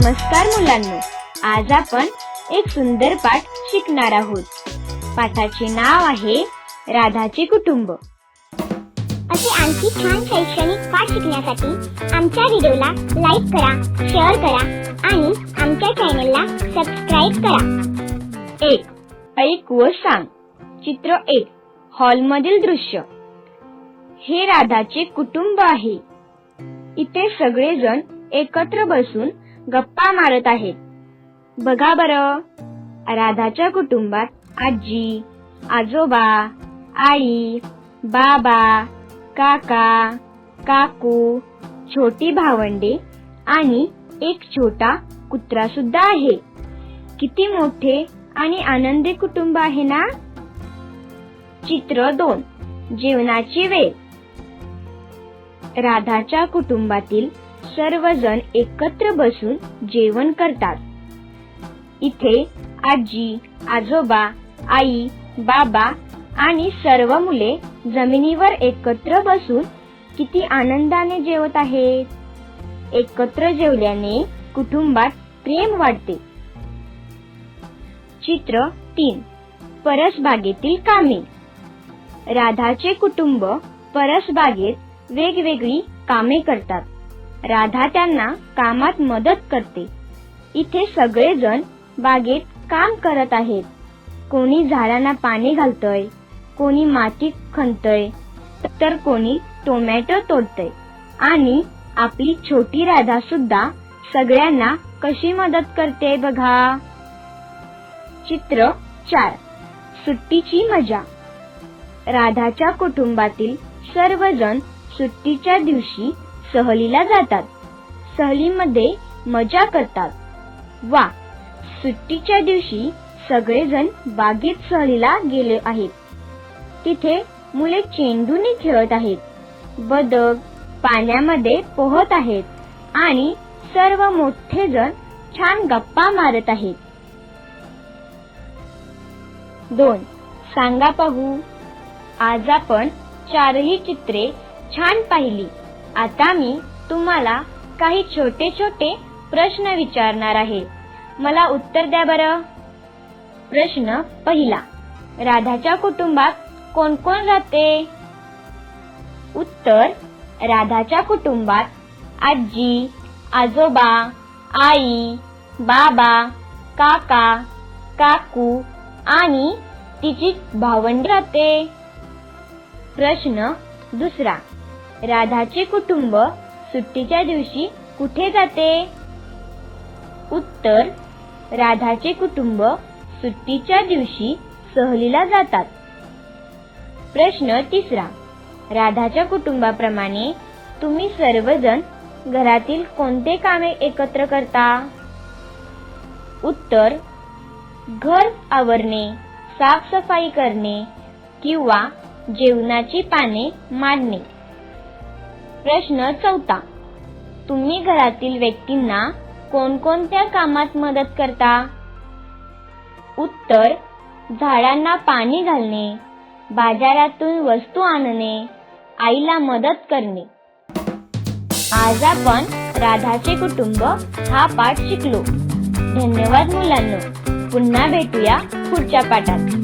नमस्कार मुलांनो, आज आपण एक सुंदर पाठ शिकणार आहोत। पाठाचे नाव आहे राधाचे कुटुंब। असे आणखी छान शैक्षणिक पाठ शिकण्यासाठी आमच्या व्हिडिओला लाईक करा, शेअर करा आणि आमच्या चॅनलला सबस्क्राइब करा। 1. ऐक व सांग। चित्र 1. हॉलमधील दृश्य। हे राधाचे कुटुंब आहे। इथे सगळेजण एकत्र बसून गप्पा मारत आहेत। बघा बरं, राधाच्या कुटुंबात आजी, आजोबा, आई, बाबा, काका, काकू, छोटी भावंडे आणि एक छोटा कुत्रा सुद्धा आहे। किती मोठे आणि आनंदी कुटुंब आहे ना? चित्र 2. जेवणाची वेळ। राधाच्या कुटुंबातील सर्वजण एकत्र बसून जेवण करतात। इथे आजी, आजोबा, आई, बाबा आणि सर्व मुले जमिनीवर एकत्र बसून किती आनंदाने जेवत आहेत। एकत्र जेवल्याने कुटुंबात प्रेम वाढते। चित्र 3. परसबागेतील कामे। राधाचे कुटुंब परसबागेत वेगवेगळी कामे करतात। राधा त्यांना कामात मदत करते। इथे सगळेजण बागेत काम करत आहेत। कोणी झाडांना पाणी घालतय, कोणी माती खणतय, तर कोणी टोमॅटो तोडतय आणि आपली छोटी राधा सुद्धा सगळ्यांना कशी मदत करते बघा। चित्र 4. सुट्टीची मजा। राधाच्या कुटुंबातील सर्वजण सुट्टीच्या दिवशी सहलीला जातात। सहलीमध्ये मजा करतात। वा, सुट्टीच्या दिवशी सगळेजण बागेत सहलीला गेले आहेत। तिथे मुले चेंडूने खेळत आहेत, बदक पाण्यामध्ये पोहत आहेत आणि सर्व मोठे जण छान गप्पा मारत आहेत। 2. सांगा पाहू। आज आपण 4ही चित्रे छान पाहिली। आता मी तुम्हाला काही छोटे छोटे प्रश्न विचारणार आहे, मला उत्तर द्या बरं। प्रश्न पहिला, राधाच्या कुटुंबात कोण कोण राहते? उत्तर, राधाच्या कुटुंबात आजी, आजोबा, आई, बाबा, काका, काकू आणि तिची भावंडे राहते। प्रश्न दुसरा, राधाचे कुटुंब सुट्टीच्या दिवशी कुठे जाते? उत्तर, राधाचे कुटुंब सुट्टीच्या दिवशी सहलीला जातात। प्रश्न तिसरा, राधाच्या कुटुंबाप्रमाणे तुम्ही सर्वजण घरातील कोणते कामे एकत्र करता? उत्तर, घर आवरणे, साफसफाई करणे किंवा जेवणाची पाने मांडणे। प्रश्न चौथा, तुम्ही घरातील व्यक्तींना कोणकोणत्या कामात मदत करता? उत्तर, झाडांना पाणी घालणे, बाजारातून वस्तू आणणे, आईला मदत करणे। आज आपण राधाचे कुटुंब हा पाठ शिकलो। धन्यवाद मुलांनो, पुन्हा भेटूया पुढच्या पाठात।